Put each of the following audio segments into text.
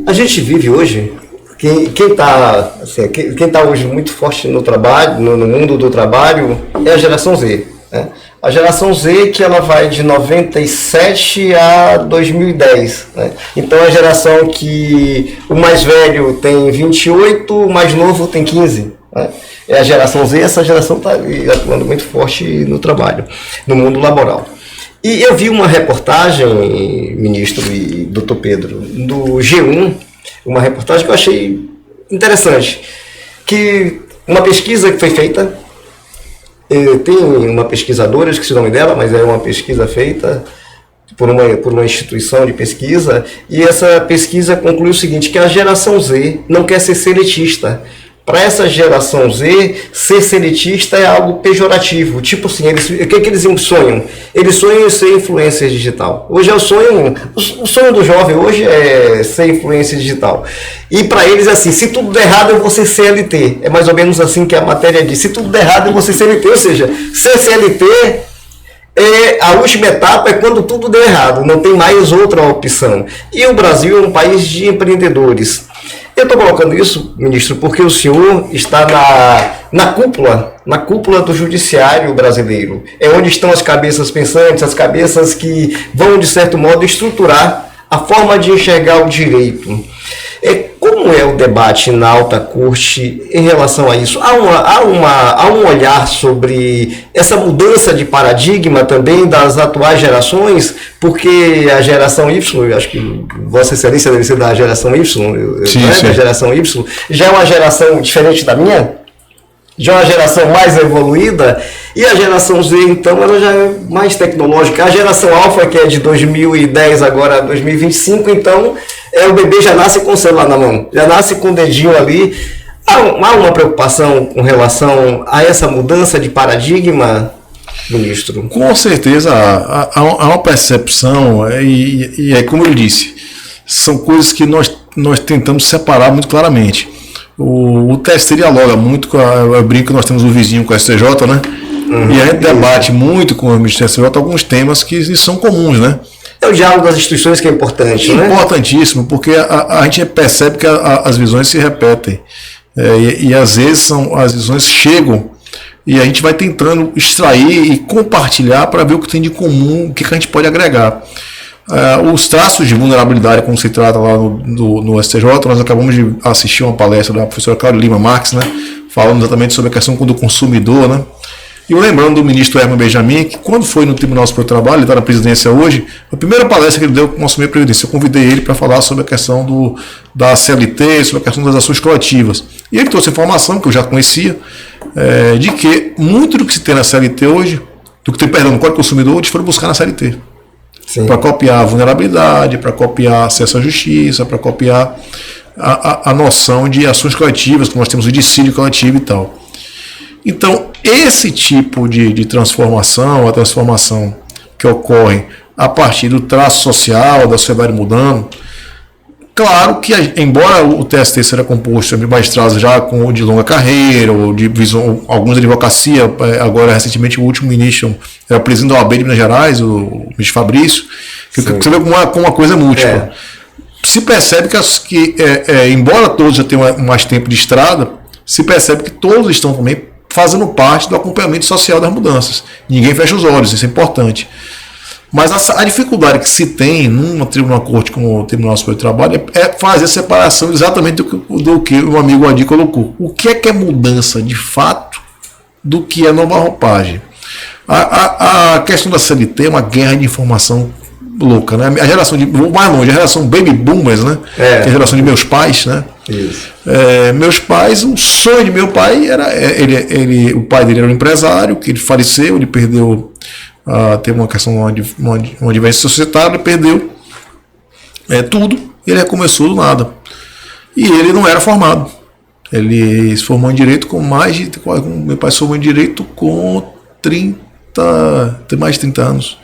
A gente vive hoje, quem tá hoje muito forte no trabalho, no mundo do trabalho, é a geração Z. Né? A geração Z que ela vai de 97 a 2010. Né? Então é a geração que o mais velho tem 28, o mais novo tem 15. Né? É a geração Z, essa geração está atuando muito forte no trabalho, no mundo laboral. E eu vi uma reportagem, ministro e doutor Pedro, do G1, uma reportagem que eu achei interessante, que uma pesquisa que foi feita, tem uma pesquisadora, eu esqueci o nome dela, mas é uma pesquisa feita por uma instituição de pesquisa, e essa pesquisa conclui o seguinte, que a geração Z não quer ser seletista. Para essa geração Z, ser seletista é algo pejorativo. Tipo assim, o que eles sonham? Eles sonham em ser influencer digital. Hoje é o sonho do jovem hoje é ser influencer digital. E para eles é assim, se tudo der errado eu vou ser CLT. É mais ou menos assim que a matéria diz. Se tudo der errado eu vou ser CLT. Ou seja, ser CLT, a última etapa é quando tudo der errado. Não tem mais outra opção. E o Brasil é um país de empreendedores. Eu estou colocando isso, ministro, porque o senhor está na cúpula do judiciário brasileiro. É onde estão as cabeças pensantes, as cabeças que vão, de certo modo, estruturar a forma de enxergar o direito. Como é o debate na alta corte em relação a isso? Há um olhar sobre essa mudança de paradigma também das atuais gerações, porque a geração Y, eu acho que Vossa Excelência deve ser da geração Y, sim. Da geração Y, já é uma geração diferente da minha? Já é uma geração mais evoluída, e a geração Z, então, ela já é mais tecnológica. A geração Alpha, que é de 2010 agora a 2025, então, o bebê já nasce com o celular na mão, já nasce com o dedinho ali. Há uma preocupação com relação a essa mudança de paradigma, ministro? Com certeza há uma percepção, e é como eu disse, são coisas que nós tentamos separar muito claramente. O TST dialoga muito com eu brinco que nós temos um vizinho com a STJ, né? E a gente debate muito com o ministro do STJ alguns temas que são comuns, né? É o diálogo das instituições que é importante, né? Importantíssimo, porque a gente percebe que as visões se repetem. E às vezes as visões chegam e a gente vai tentando extrair e compartilhar para ver o que tem de comum, o que a gente pode agregar. Os traços de vulnerabilidade, como se trata lá no STJ, nós acabamos de assistir uma palestra da professora Cláudia Lima Marques, né, falando exatamente sobre a questão do consumidor, né, e eu lembrando do ministro Herman Benjamin, que quando foi no Tribunal Superior do Trabalho, ele está na presidência hoje, a primeira palestra que ele deu com o assumir a previdência, eu convidei ele para falar sobre a questão da CLT, sobre a questão das ações coletivas, e ele trouxe informação que eu já conhecia, de que muito do que se tem na CLT hoje, do que tem, no Código do Consumidor, eles foram buscar na CLT. Para copiar a vulnerabilidade, para copiar acesso à justiça, para copiar a noção de ações coletivas, como nós temos o dissídio coletivo e tal. Então, esse tipo de transformação, a transformação que ocorre a partir do traço social, da sociedade mudando, claro que, embora o TST seja composto de magistrados já de longa carreira, ou de visão, alguns de advocacia, agora recentemente o último ministro era o presidente da OAB de Minas Gerais, o ministro Fabrício, que você vê como uma coisa múltipla. Se percebe que embora todos já tenham mais tempo de estrada, se percebe que todos estão também fazendo parte do acompanhamento social das mudanças. Ninguém fecha os olhos, isso é importante. Mas a dificuldade que se tem numa corte como o Tribunal Superior do Trabalho é fazer a separação exatamente do que o amigo Adi colocou. O que é mudança de fato do que é nova roupagem? A questão da CLT é uma guerra de informação louca, né? A geração vou mais longe, a geração baby boomers, né? Que é a geração de meus pais, né? Isso. Meus pais, o sonho de meu pai era o pai dele era um empresário, que ele faleceu, ele perdeu. Teve uma questão, uma divergência societária, ele perdeu tudo, ele recomeçou do nada. E ele não era formado. Ele se formou em Direito com meu pai se formou em Direito com mais de 30 anos.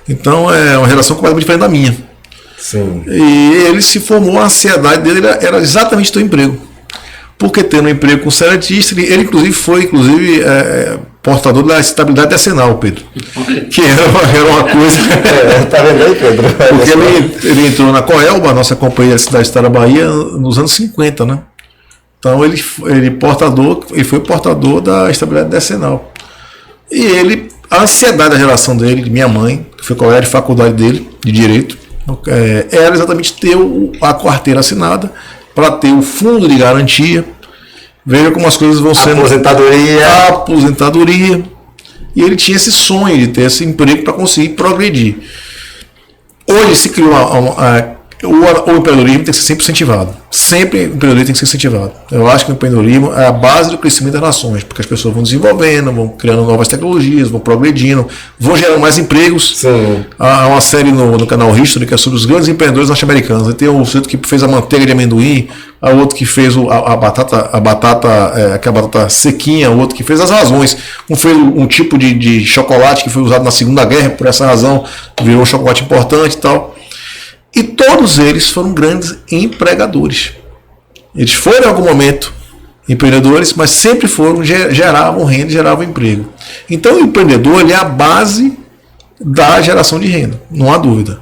Então é uma relação completamente diferente da minha. Sim. E ele se formou, a ansiedade dele era exatamente ter um emprego. Porque tendo um emprego com seletista, ele inclusive foi portador da estabilidade decenal, Pedro. Que era uma coisa. Tá vendo aí, Pedro? Porque ele entrou na Coelba, a nossa companhia da Estado da Bahia, nos anos 50, né? Então ele foi portador da estabilidade decenal. E a ansiedade da geração dele, de minha mãe, que foi colega de faculdade dele, de Direito, era exatamente ter a carteira assinada, para ter o fundo de garantia. Veja como as coisas vão sendo. Aposentadoria. E ele tinha esse sonho de ter esse emprego para conseguir progredir. Hoje se criou o empreendedorismo tem que ser sempre incentivado. Sempre o empreendedorismo tem que ser incentivado. Eu acho que o empreendedorismo é a base do crescimento das nações, porque as pessoas vão desenvolvendo, vão criando novas tecnologias, vão progredindo, vão gerando mais empregos. Sim. Há uma série no canal History que é sobre os grandes empreendedores norte-americanos. Tem um sujeito que fez a manteiga de amendoim, há outro que fez a batata sequinha, o outro que fez as razões. Um fez um tipo de chocolate que foi usado na Segunda Guerra, por essa razão virou um chocolate importante e tal. E todos eles foram grandes empregadores. Eles foram em algum momento empreendedores, mas sempre geravam renda, geravam emprego. Então o empreendedor ele é a base da geração de renda, não há dúvida.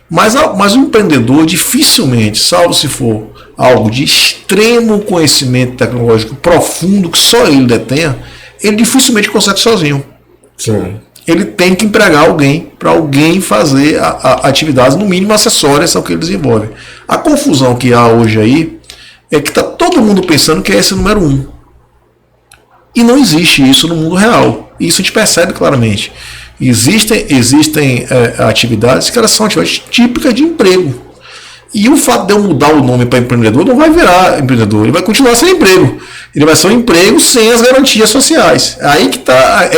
Mas o empreendedor dificilmente, salvo se for algo de extremo conhecimento tecnológico profundo que só ele detenha, ele dificilmente consegue sozinho. Sim. Ele tem que empregar alguém para alguém fazer atividades, no mínimo acessórias ao que ele desenvolve. A confusão que há hoje aí é que está todo mundo pensando que é esse o número 1. E não existe isso no mundo real. Isso a gente percebe claramente. Existem atividades que elas são atividades típicas de emprego. E o fato de eu mudar o nome para empreendedor não vai virar empreendedor, ele vai continuar sendo emprego. Ele vai ser um emprego sem as garantias sociais. Aí que está.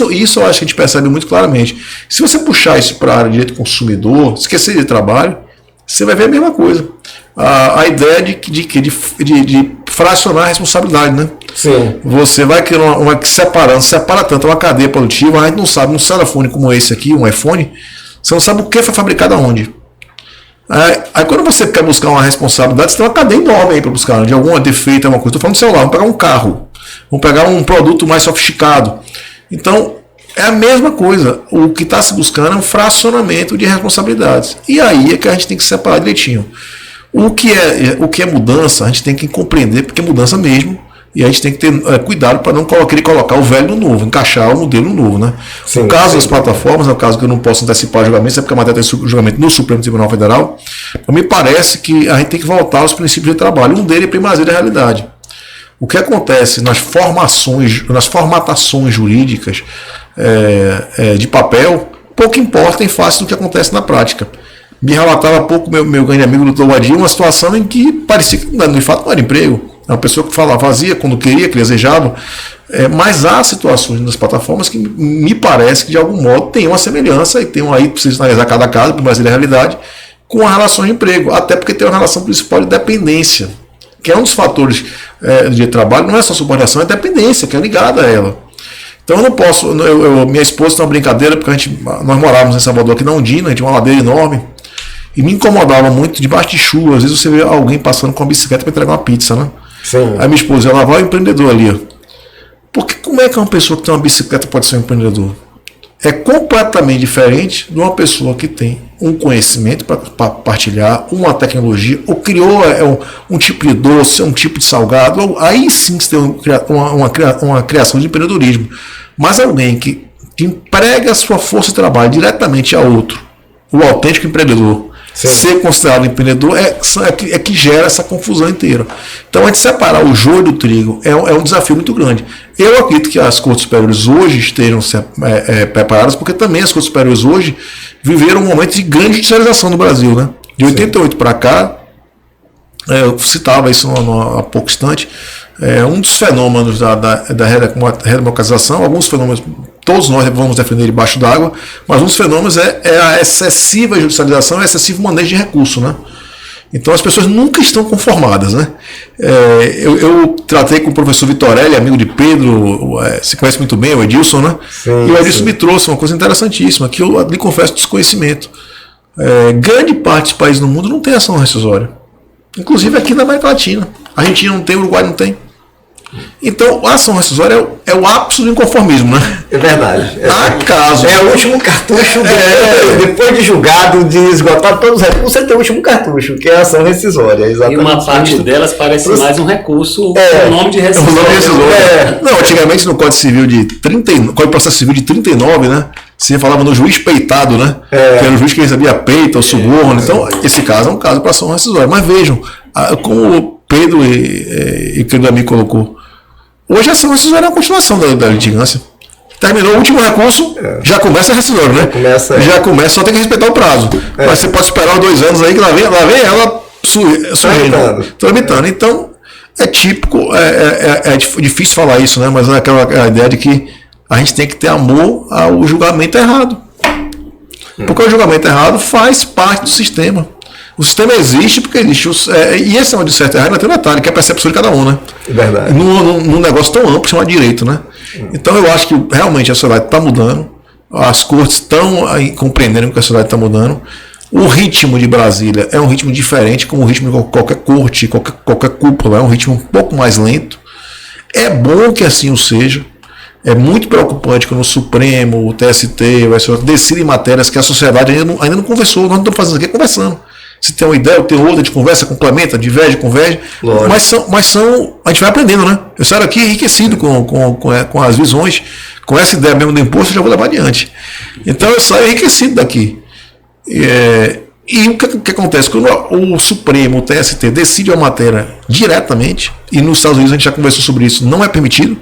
Isso eu acho que a gente percebe muito claramente. Se você puxar isso para a área de direito do consumidor, esquecer de trabalho, você vai ver a mesma coisa. A ideia de fracionar a responsabilidade, né? Sim. Você vai criar separa tanto uma cadeia produtiva, a gente não sabe, um telefone como esse aqui, um iPhone, você não sabe o que foi fabricado aonde. Aí quando você quer buscar uma responsabilidade, você tem uma cadeia enorme aí para buscar, de algum defeito, alguma coisa. Estou falando do celular, vamos pegar um carro, vamos pegar um produto mais sofisticado. Então, é a mesma coisa. O que está se buscando é um fracionamento de responsabilidades. E aí é que a gente tem que separar direitinho. O que é mudança, a gente tem que compreender, porque é mudança mesmo. E a gente tem que ter cuidado para não querer colocar o velho no novo, encaixar o modelo novo, né? Sim, no caso das plataformas, é o caso que eu não posso antecipar julgamento, é porque a matéria tem julgamento no Supremo Tribunal Federal. Me parece que a gente tem que voltar aos princípios de trabalho. Um deles é primazia da realidade. O que acontece nas formatações jurídicas de papel, pouco importa em face do que acontece na prática. Me relatava há pouco meu grande amigo do Tobadia uma situação em que parecia que de fato não era emprego. É uma pessoa que fazia quando queria, que desejava, mas há situações nas plataformas que me parece que de algum modo tem uma semelhança e tem aí, precisa analisar cada caso, para Brasil é a realidade, com a relação de emprego, até porque tem uma relação principal de dependência, que é um dos fatores de trabalho, não é só subordinação, é dependência, que é ligada a ela. Então eu não posso, minha esposa tem uma brincadeira, porque nós morávamos em Salvador, aqui na Ondina, a gente tinha uma ladeira enorme, e me incomodava muito, debaixo de chuva, às vezes você vê alguém passando com uma bicicleta para entregar uma pizza, né? Sim. Aí minha esposa, ela vai o empreendedor ali. Ó. Porque como é que uma pessoa que tem uma bicicleta pode ser um empreendedor? É completamente diferente de uma pessoa que tem um conhecimento para partilhar, uma tecnologia, ou criou um tipo de doce, um tipo de salgado. Aí sim você tem uma criação de empreendedorismo. Mas alguém que emprega a sua força de trabalho diretamente a outro, o autêntico empreendedor, sim, ser considerado empreendedor é que gera essa confusão inteira. Então, a gente separar o joio do trigo é um desafio muito grande. Eu acredito que as cortes superiores hoje estejam preparadas, porque também as cortes superiores hoje viveram um momento de grande judicialização no Brasil. Né? De 88 para cá, eu citava isso há pouco instante, um dos fenômenos da redemocratização, alguns fenômenos, todos nós vamos defender debaixo d'água, mas um dos fenômenos é a excessiva judicialização e o excessivo manejo de recursos, né? Então as pessoas nunca estão conformadas, né? Eu tratei com o professor Vitorelli, amigo de Pedro, se conhece muito bem, o Edilson, né? Sim, e o Edilson me trouxe uma coisa interessantíssima, que eu lhe confesso desconhecimento. Grande parte dos países no mundo não tem ação rescisória. Inclusive aqui na América Latina. A Argentina não tem, o Uruguai não tem. Então, a ação rescisória é o ápice do inconformismo, né? É verdade. Acaso. É o último cartucho, depois de julgado, de esgotar todos os recursos, você tem o último cartucho, que é a ação rescisória. Exatamente. E uma parte delas parece mais um recurso com o nome de rescisória. O nome de rescisória. Não, antigamente no Código Civil Código de Processo Civil de 39, né? Você falava no juiz peitado, né? Que era o juiz que recebia peito ou suborno. Então, esse caso é um caso para ação rescisória. Mas vejam, como o Pedro e querido amigo colocou, hoje a ação rescisória é uma continuação da litigância. Terminou o último recurso, já começa a rescisória, né? Já começa, só tem que respeitar o prazo. Mas você pode esperar 2 anos aí que lá vem ela tramitando. Então, é típico, é difícil falar isso, né? Mas é aquela ideia de que a gente tem que ter amor ao julgamento errado. Porque o julgamento errado faz parte do sistema. O sistema existe porque existe. E esse é onde certo e errado, tem um detalhe, que é a percepção de cada um, né? Verdade. Num negócio tão amplo chamado direito, né? Então eu acho que realmente a sociedade está mudando, as cortes estão compreendendo que a sociedade está mudando. O ritmo de Brasília é um ritmo diferente, como o ritmo de qualquer corte, qualquer cúpula, é um ritmo um pouco mais lento. É bom que assim o seja. É muito preocupante quando o Supremo, o TST, o STF decidem matérias que a sociedade ainda não conversou. Nós não estamos fazendo aqui conversando. Se tem uma ideia, tem outra, a gente conversa, complementa, diverge, converge. Mas a gente vai aprendendo, né? Eu saio aqui enriquecido com as visões, com essa ideia mesmo do imposto, eu já vou levar adiante. Então eu saio enriquecido daqui. E o que acontece? Quando o Supremo, o TST, decide uma matéria diretamente, e nos Estados Unidos a gente já conversou sobre isso, não é permitido.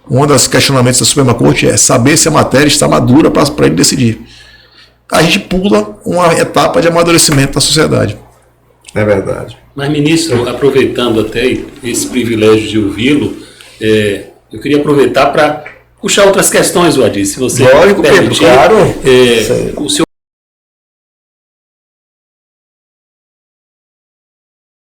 Um dos questionamentos da Suprema Corte é saber se a matéria está madura para ele decidir. A gente pula uma etapa de amadurecimento da sociedade. É verdade. Mas, ministro, aproveitando até esse privilégio de ouvi-lo, eu queria aproveitar para puxar outras questões, Wadir, se você Lógico, permitir. Pedro, claro. O senhor